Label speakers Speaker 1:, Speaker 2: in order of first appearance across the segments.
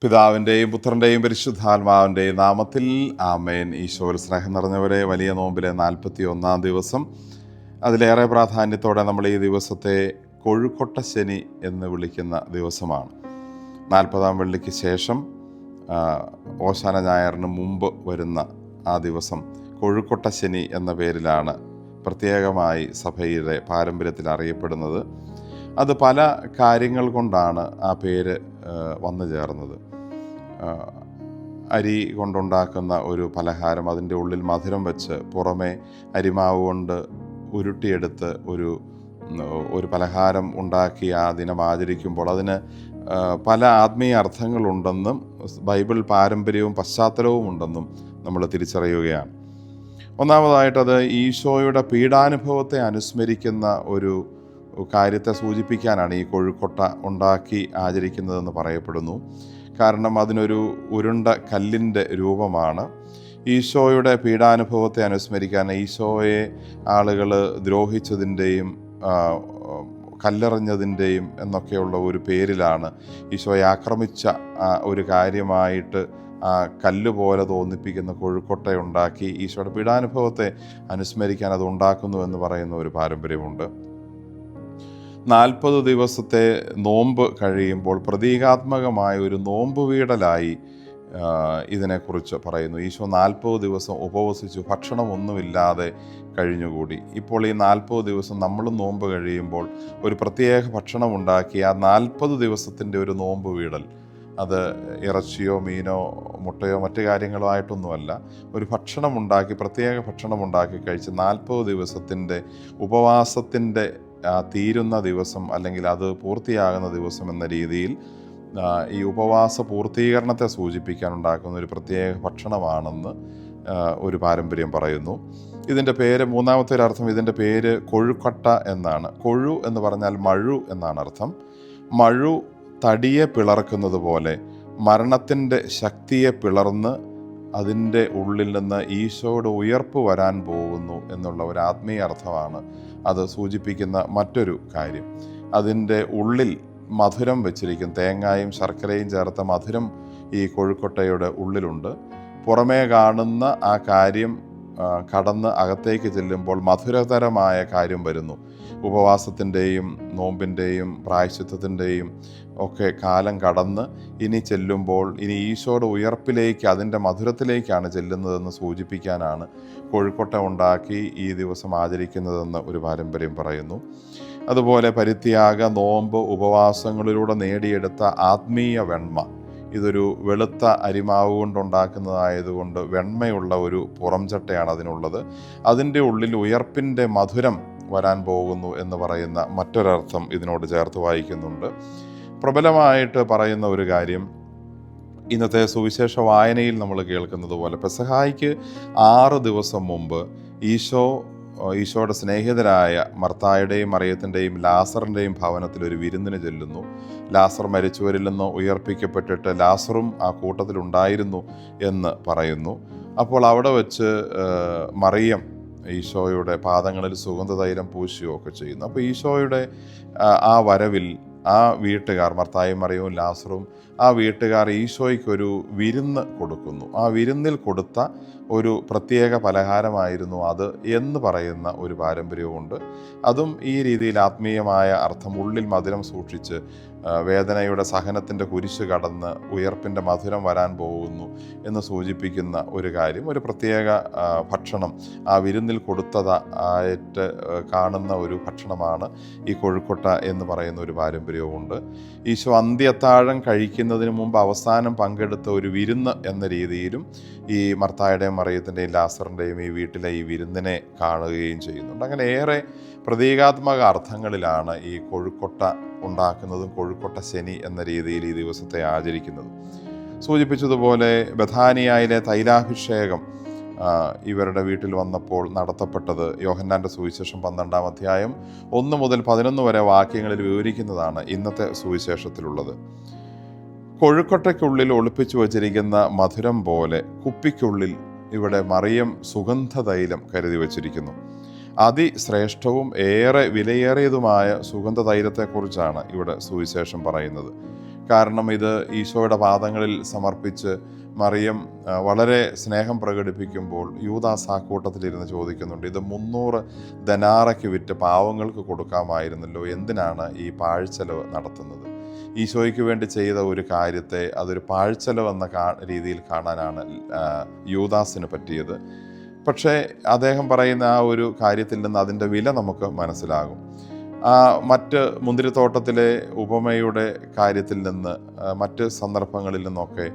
Speaker 1: പിതാവിൻ്റെയും പുത്രൻ്റെയും പരിശുദ്ധാത്മാവിൻ്റെയും നാമത്തിൽ ആമേൻ. ഈശോയിൽ സ്നേഹം നിറഞ്ഞവരെ, വലിയ നോമ്പിലെ 41 ദിവസം, അതിലേറെ പ്രാധാന്യത്തോടെ നമ്മൾ ഈ ദിവസത്തെ കൊഴുക്കൊട്ട ശനി എന്ന് വിളിക്കുന്ന ദിവസമാണ്. 40-ാം വെള്ളിക്ക് ശേഷം ഓശാന ഞായറിന് മുമ്പ് വരുന്ന ആ ദിവസം കൊഴുക്കൊട്ട ശനി എന്ന പേരിലാണ് പ്രത്യേകമായി സഭയുടെ പാരമ്പര്യത്തിൽ അറിയപ്പെടുന്നത്. അത് പല കാര്യങ്ങൾ കൊണ്ടാണ് ആ പേര് വന്നു ചേർന്നത്. അരി കൊണ്ടുണ്ടാക്കുന്ന ഒരു പലഹാരം, അതിൻ്റെ ഉള്ളിൽ മധുരം വെച്ച് പുറമെ അരിമാവ് കൊണ്ട് ഉരുട്ടിയെടുത്ത് ഒരു പലഹാരം ഉണ്ടാക്കി ആ ദിനം ആചരിക്കുമ്പോൾ അതിന് പല ആത്മീയ അർത്ഥങ്ങളുണ്ടെന്നും ബൈബിൾ പാരമ്പര്യവും പശ്ചാത്തലവും ഉണ്ടെന്നും നമ്മൾ തിരിച്ചറിയുകയാണ്. ഒന്നാമതായിട്ടത് ഈശോയുടെ പീഡാനുഭവത്തെ അനുസ്മരിക്കുന്ന ഒരു കാര്യത്തെ സൂചിപ്പിക്കാനാണ് ഈ കൊഴുക്കൊട്ട ഉണ്ടാക്കി ആചരിക്കുന്നതെന്ന് പറയപ്പെടുന്നു. കാരണം അതിനൊരു ഉരുണ്ട കല്ലിൻ്റെ രൂപമാണ്. ഈശോയുടെ പീഡാനുഭവത്തെ അനുസ്മരിക്കാൻ, ഈശോയെ ആളുകൾ ദ്രോഹിച്ചതിൻ്റെയും കല്ലെറിഞ്ഞതിൻ്റെയും എന്നൊക്കെയുള്ള ഒരു പേരിലാണ് ഈശോയെ ആക്രമിച്ച ഒരു കാര്യമായിട്ട് കല്ല് പോലെ തോന്നിപ്പിക്കുന്ന കൊഴുക്കൊട്ടയുണ്ടാക്കി ഈശോയുടെ പീഡാനുഭവത്തെ അനുസ്മരിക്കാൻ അത് ഉണ്ടാക്കുന്നു എന്ന് പറയുന്ന ഒരു പാരമ്പര്യമുണ്ട്. 40 ദിവസത്തെ നോമ്പ് കഴിയുമ്പോൾ പ്രതീകാത്മകമായ ഒരു നോമ്പ് വീടലായി ഇതിനെക്കുറിച്ച് പറയുന്നു. ഈശോ 40 ദിവസം ഉപവസിച്ചു, ഭക്ഷണമൊന്നുമില്ലാതെ കഴിഞ്ഞുകൂടി. ഇപ്പോൾ ഈ 40 ദിവസം നമ്മളും നോമ്പ് കഴിയുമ്പോൾ ഒരു പ്രത്യേക ഭക്ഷണം ഉണ്ടാക്കി ആ 40 ദിവസത്തിൻ്റെ ഒരു നോമ്പ് വീടൽ, അത് ഇറച്ചിയോ മീനോ മുട്ടയോ മറ്റു കാര്യങ്ങളോ ആയിട്ടൊന്നുമല്ല, ഒരു ഭക്ഷണമുണ്ടാക്കി, പ്രത്യേക ഭക്ഷണമുണ്ടാക്കി കഴിച്ച് 40 ദിവസത്തിൻ്റെ ഉപവാസത്തിൻ്റെ തീരുന്ന ദിവസം അല്ലെങ്കിൽ അത് പൂർത്തിയാകുന്ന ദിവസം എന്ന രീതിയിൽ ഈ ഉപവാസ പൂർത്തീകരണത്തെ സൂചിപ്പിക്കാൻ ഉണ്ടാക്കുന്ന ഒരു പ്രത്യേക ഭക്ഷണമാണെന്ന് ഒരു പാരമ്പര്യം പറയുന്നു. ഇതിൻ്റെ പേര്, മൂന്നാമത്തെ ഒരു അർത്ഥം, ഇതിൻ്റെ പേര് കൊഴുക്കൊട്ട എന്നാണ്. കൊഴു എന്ന് പറഞ്ഞാൽ മഴു എന്നാണ് അർത്ഥം. മഴു തടിയെ പിളർക്കുന്നത് പോലെ മരണത്തിൻ്റെ ശക്തിയെ പിളർന്ന് അതിൻ്റെ ഉള്ളിൽ നിന്ന് ഈശോയുടെ ഉയർപ്പ് വരാൻ പോകുന്നു എന്നുള്ള ഒരു ആത്മീയ അർത്ഥമാണ് അത് സൂചിപ്പിക്കുന്ന മറ്റൊരു കാര്യം. അതിൻ്റെ ഉള്ളിൽ മധുരം വെച്ചിരിക്കും, തേങ്ങായും ശർക്കരയും ചേർത്ത മധുരം ഈ കൊഴുക്കൊട്ടയുടെ ഉള്ളിലുണ്ട്. പുറമേ കാണുന്ന ആ കാര്യം കടന്ന് അകത്തേക്ക് ചെല്ലുമ്പോൾ മധുരതരമായ കാര്യം വരുന്നു. ഉപവാസത്തിൻ്റെയും നോമ്പിൻ്റെയും പ്രായശ്ചിത്തത്തിൻ്റെയും ഒക്കെ കാലം കടന്ന് ഇനി ചെല്ലുമ്പോൾ ഇനി ഈശോയുടെ ഉയർപ്പിലേക്ക്, അതിൻ്റെ മധുരത്തിലേക്കാണ് ചെല്ലുന്നതെന്ന് സൂചിപ്പിക്കാനാണ് കൊഴുക്കൊട്ട ഉണ്ടാക്കി ഈ ദിവസം ആചരിക്കുന്നതെന്ന് ഒരു പാരമ്പര്യം പറയുന്നു. അതുപോലെ പരിത്യാഗ, നോമ്പ്, ഉപവാസങ്ങളിലൂടെ നേടിയെടുത്ത ആത്മീയ വെണ്മ, ഇതൊരു വെളുത്ത അരിമാവ് കൊണ്ടുണ്ടാക്കുന്നതായതുകൊണ്ട് വെണ്മയുള്ള ഒരു പുറംചട്ടയാണ് അതിനുള്ളത്. അതിൻ്റെ ഉള്ളിൽ ഉയർപ്പിൻ്റെ മധുരം വരാൻ പോകുന്നു എന്ന് പറയുന്ന മറ്റൊരർത്ഥം ഇതിനോട് ചേർത്ത് വായിക്കുന്നുണ്ട്. പ്രബലമായിട്ട് പറയുന്ന ഒരു കാര്യം, ഇന്നത്തെ സുവിശേഷ വായനയിൽ നമ്മൾ കേൾക്കുന്നത് പോലെ പെസഹായ്ക്ക് 6 ദിവസം മുമ്പ് ഈശോയുടെ സ്നേഹിതരായ മർത്തായുടെയും മറിയത്തിൻ്റെയും ലാസറിൻ്റെയും ഭവനത്തിൽ ഒരു വിരുന്നിന് ചെല്ലുന്നു. ലാസർ മരിച്ചവരിൽ നിന്ന് ഉയർപ്പിക്കപ്പെട്ടിട്ട് ലാസറും ആ കൂട്ടത്തിലുണ്ടായിരുന്നു എന്ന് പറയുന്നു. അപ്പോൾ അവിടെ വെച്ച് മറിയം ഈശോയുടെ പാദങ്ങളിൽ സുഗന്ധതൈലം പൂശുകയൊക്കെ ചെയ്യുന്നു. അപ്പോൾ ഈശോയുടെ ആ വരവിൽ ആ വീട്ടുകാർ, മർത്തായും മറിയവും ലാസറും, ആ വീട്ടുകാർ ഈശോയ്ക്കൊരു വിരുന്ന് കൊടുക്കുന്നു. ആ വിരുന്നിൽ കൊടുത്ത ഒരു പ്രത്യേക പലഹാരമായിരുന്നു അത് എന്ന് പറയുന്ന ഒരു പാരമ്പര്യവുമുണ്ട്. അതും ഈ രീതിയിൽ ആത്മീയമായ അർത്ഥം, ഉള്ളിൽ മധുരം സൂക്ഷിച്ച് വേദനയുടെ സഹനത്തിൻ്റെ കുരിശ് കടന്ന് ഉയർപ്പിൻ്റെ മധുരം വരാൻ പോകുന്നു എന്ന് സൂചിപ്പിക്കുന്ന ഒരു കാര്യം, ഒരു പ്രത്യേക ഭക്ഷണം ആ വിരുന്നിൽ കൊടുത്തതായിട്ട് കാണുന്ന ഒരു ഭക്ഷണമാണ് ഈ കൊഴുക്കൊട്ട എന്ന് പറയുന്ന ഒരു പാരമ്പര്യവുമുണ്ട്. ഈശോ അന്ത്യത്താഴം കഴിക്കുന്നതിന് മുമ്പ് അവസാനം പങ്കെടുത്ത ഒരു വിരുന്ന് എന്ന രീതിയിലും ഈ മർത്തായുടെയും മറിയത്തിൻ്റെയും ലാസറിൻ്റെയും ഈ വീട്ടിലെ ഈ വിരുന്നിനെ കാണുകയും ചെയ്യുന്നുണ്ട്. അങ്ങനെ ഏറെ പ്രതീകാത്മക അർത്ഥങ്ങളിലാണ് ഈ കൊഴുക്കൊട്ട ഉണ്ടാക്കുന്നതും കൊഴുക്കൊട്ട ശനി എന്ന രീതിയിൽ ഈ ദിവസത്തെ ആചരിക്കുന്നതും. സൂചിപ്പിച്ചതുപോലെ ബഥാനിയയിലെ തൈലാഭിഷേകം ഇവരുടെ വീട്ടിൽ വന്നപ്പോൾ നടത്തപ്പെട്ടത് യോഹന്നാൻ്റെ സുവിശേഷം 12-ാം അധ്യായം 1 മുതൽ 11 വരെ വാക്യങ്ങളിൽ വിവരിക്കുന്നതാണ് ഇന്നത്തെ സുവിശേഷത്തിലുള്ളത്. കൊഴുക്കൊട്ടയ്ക്കുള്ളിൽ ഒളിപ്പിച്ചു വച്ചിരിക്കുന്ന മധുരം പോലെ കുപ്പിക്കുള്ളിൽ ഇവിടെ മറിയം സുഗന്ധതൈലം കരുതി വച്ചിരിക്കുന്നു. അതിശ്രേഷ്ഠവും ഏറെ വിലയേറിയതുമായ സുഗന്ധതൈലത്തെക്കുറിച്ചാണ് ഇവിടെ സുവിശേഷം പറയുന്നത്. കാരണം ഇത് ഈശോയുടെ പാദങ്ങളിൽ സമർപ്പിച്ച് മറിയം വളരെ സ്നേഹം പ്രകടിപ്പിക്കുമ്പോൾ യൂദാസ് ആ കൂട്ടത്തിലിരുന്ന് ചോദിക്കുന്നുണ്ട്, ഇത് 300 ദനാറയ്ക്ക് വിറ്റ് പാവങ്ങൾക്ക് കൊടുക്കാമായിരുന്നല്ലോ, എന്തിനാണ് ഈ പാഴ്ചെലവ് നടത്തുന്നത്? ഈശോയ്ക്ക് വേണ്ടി ചെയ്ത ഒരു കാര്യത്തെ അതൊരു പാഴ്ചെലവ് എന്ന രീതിയിൽ കാണാനാണ് യൂദാസിന് പറ്റിയത്. പക്ഷേ അദ്ദേഹം പറയുന്ന ആ ഒരു കാര്യത്തിൽ നിന്ന് അതിൻ്റെ വില നമുക്ക് മനസ്സിലാകും. മറ്റ് മുന്തിരിത്തോട്ടത്തിലെ ഉപമയുടെ കാര്യത്തിൽ നിന്ന്, മറ്റ് സന്ദർഭങ്ങളിൽ നിന്നൊക്കെ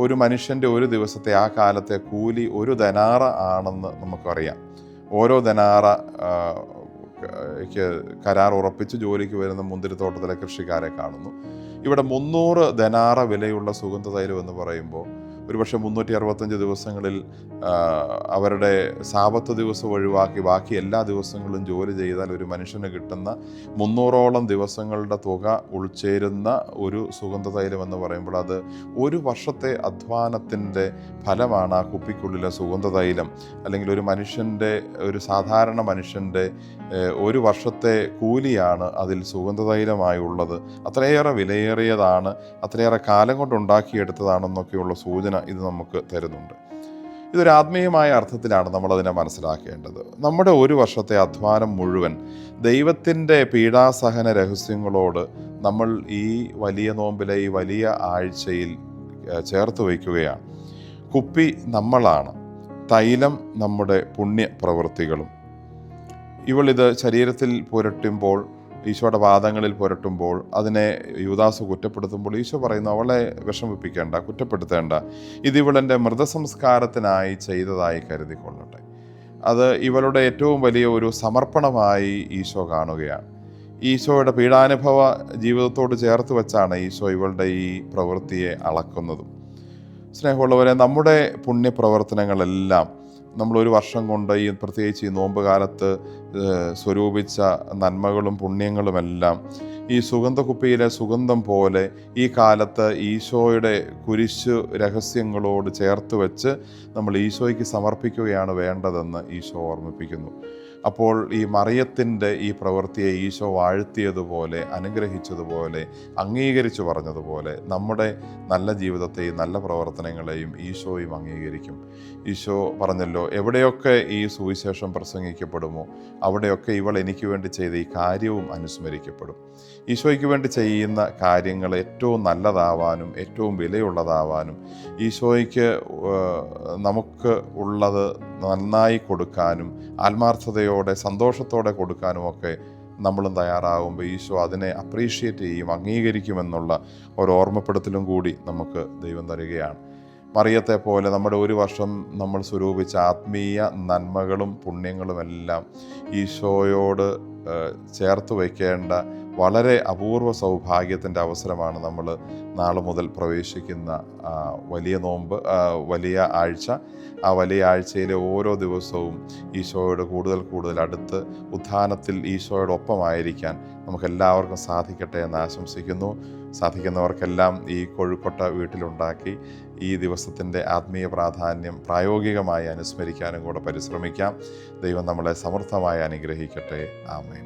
Speaker 1: ഒരു മനുഷ്യൻ്റെ ഒരു ദിവസത്തെ ആ കാലത്തെ കൂലി 1 ദനാറ ആണെന്ന് നമുക്കറിയാം. ഓരോ ദനാറ കരാർ ഉറപ്പിച്ച് ജോലിക്ക് വരുന്ന മുന്തിരിത്തോട്ടത്തിലെ കൃഷിക്കാരെ കാണുന്നു. ഇവിടെ 300 ദനാറ വിലയുള്ള സുഗന്ധതൈലം എന്ന് പറയുമ്പോൾ ഒരുപക്ഷെ 365 ദിവസങ്ങളിൽ അവരുടെ സാബത്ത് ദിവസം ഒഴിവാക്കി ബാക്കി എല്ലാ ദിവസങ്ങളും ജോലി ചെയ്താൽ ഒരു മനുഷ്യന് കിട്ടുന്ന 300ഓളം ദിവസങ്ങളുടെ തുക ഉൾച്ചേരുന്ന ഒരു സുഗന്ധതൈലം എന്ന് പറയുമ്പോൾ അത് ഒരു വർഷത്തെ അധ്വാനത്തിൻ്റെ ഫലമാണ് ആ കുപ്പിക്കുള്ളിലെ സുഗന്ധതൈലം. അല്ലെങ്കിൽ ഒരു സാധാരണ മനുഷ്യൻ്റെ ഒരു വർഷത്തെ കൂലിയാണ് അതിൽ സുഗന്ധതൈലമായുള്ളത്. അത്രയേറെ വിലയേറിയതാണ്, അത്രയേറെ കാലം കൊണ്ട് ഉണ്ടാക്കിയെടുത്തതാണെന്നൊക്കെയുള്ള സൂചന ഇത് നമുക്ക് തരുന്നുണ്ട്. ഇതൊരു ആത്മീയമായ അർത്ഥത്തിലാണ് നമ്മളതിനെ മനസ്സിലാക്കേണ്ടത്. നമ്മുടെ ഒരു വർഷത്തെ അധ്വാനം മുഴുവൻ ദൈവത്തിൻ്റെ പീഡാസഹന രഹസ്യങ്ങളോട് നമ്മൾ ഈ വലിയ നോമ്പിലെ ഈ വലിയ ആഴ്ചയിൽ ചേർത്ത് വയ്ക്കുകയാണ്. കുപ്പി നമ്മളാണ്, തൈലം നമ്മുടെ പുണ്യപ്രവൃത്തികളും. ഇവളിത് ശരീരത്തിൽ പുരട്ടുമ്പോൾ, ഈശോയുടെ പാദങ്ങളിൽ പുരട്ടുമ്പോൾ അതിനെ യൂദാസ് കുറ്റപ്പെടുത്തുമ്പോൾ ഈശോ പറയുന്നു, അവളെ വിഷമിപ്പിക്കേണ്ട, കുറ്റപ്പെടുത്തേണ്ട, ഇതിവളെൻ്റെ മൃതസംസ്കാരത്തിനായി ചെയ്തതായി കരുതിക്കൊള്ളട്ടെ. അത് ഇവളുടെ ഏറ്റവും വലിയ ഒരു സമർപ്പണമായി ഈശോ കാണുകയാണ്. ഈശോയുടെ പീഡാനുഭവ ജീവിതത്തോട് ചേർത്ത് വെച്ചാണ് ഈശോ ഇവളുടെ ഈ പ്രവൃത്തിയെ അളക്കുന്നതും. സ്നേഹമുള്ളവരെ, നമ്മുടെ പുണ്യപ്രവർത്തനങ്ങളെല്ലാം നമ്മളൊരു വർഷം കൊണ്ട് പ്രത്യേകിച്ച് ഈ നോമ്പ് കാലത്ത് സ്വരൂപിച്ച നന്മകളും പുണ്യങ്ങളുമെല്ലാം ഈ സുഗന്ധകുപ്പിയിലെ സുഗന്ധം പോലെ ഈ കാലത്ത് ഈശോയുടെ കുരിശു രഹസ്യങ്ങളോട് ചേർത്ത് വെച്ച് നമ്മൾ ഈശോയ്ക്ക് സമർപ്പിക്കുകയാണ് വേണ്ടതെന്ന് ഈശോ ഓർമ്മിപ്പിക്കുന്നു. അപ്പോൾ ഈ മറിയത്തിൻ്റെ ഈ പ്രവൃത്തിയെ ഈശോ വാഴ്ത്തിയതുപോലെ, അനുഗ്രഹിച്ചതുപോലെ, അംഗീകരിച്ചു പറഞ്ഞതുപോലെ നമ്മുടെ നല്ല ജീവിതത്തെയും നല്ല പ്രവർത്തനങ്ങളെയും ഈശോയും അംഗീകരിക്കും. ഈശോ പറഞ്ഞല്ലോ, എവിടെയൊക്കെ ഈ സുവിശേഷം പ്രസംഗിക്കപ്പെടുമോ അവിടെയൊക്കെ ഇവൾ എനിക്ക് വേണ്ടി ചെയ്ത ഈ കാര്യവും അനുസ്മരിക്കപ്പെടും. ഈശോയ്ക്ക് വേണ്ടി ചെയ്യുന്ന കാര്യങ്ങൾ ഏറ്റവും നല്ലതാവാനും ഏറ്റവും വിലയുള്ളതാവാനും ഈശോയ്ക്ക് നമുക്ക് ഉള്ളത് നന്നായി കൊടുക്കാനും ആത്മാർത്ഥതയോടെ സന്തോഷത്തോടെ കൊടുക്കാനുമൊക്കെ നമ്മളും തയ്യാറാകുമ്പോൾ ഈശോ അതിനെ അപ്രീഷിയേറ്റ് ചെയ്യും, അംഗീകരിക്കുമെന്നുള്ള ഒരു ഓർമ്മപ്പെടുത്തലും കൂടി നമുക്ക് ദൈവം തരികയാണ്. മറിയത്തെ പോലെ നമ്മുടെ ഒരു വർഷം നമ്മൾ സ്വരൂപിച്ച ആത്മീയ നന്മകളും പുണ്യങ്ങളുമെല്ലാം ഈശോയോട് ചേർത്ത് വയ്ക്കേണ്ട വളരെ അപൂർവ സൗഭാഗ്യത്തിൻ്റെ അവസരമാണ് നമ്മൾ നാളെ മുതൽ പ്രവേശിക്കുന്ന വലിയ നോമ്പ്, വലിയ ആഴ്ച. ആ വലിയ ആഴ്ചയിലെ ഓരോ ദിവസവും ഈശോയോട് കൂടുതൽ അടുത്ത് ഉത്ഥാനത്തിൽ ഈശോയോടൊപ്പമായിരിക്കാൻ നമുക്കെല്ലാവർക്കും സാധിക്കട്ടെ എന്ന് ആശംസിക്കുന്നു. സാധിക്കുന്നവർക്കെല്ലാം ഈ കൊഴുക്കൊട്ട വീട്ടിലുണ്ടാക്കി ഈ ദിവസത്തിൻ്റെ ആത്മീയ പ്രാധാന്യം പ്രായോഗികമായി അനുസ്മരിക്കാനും കൂടെ പരിശ്രമിക്കാം. ദൈവം നമ്മളെ സമൃദ്ധമായി അനുഗ്രഹിക്കട്ടെ. ആമേൻ.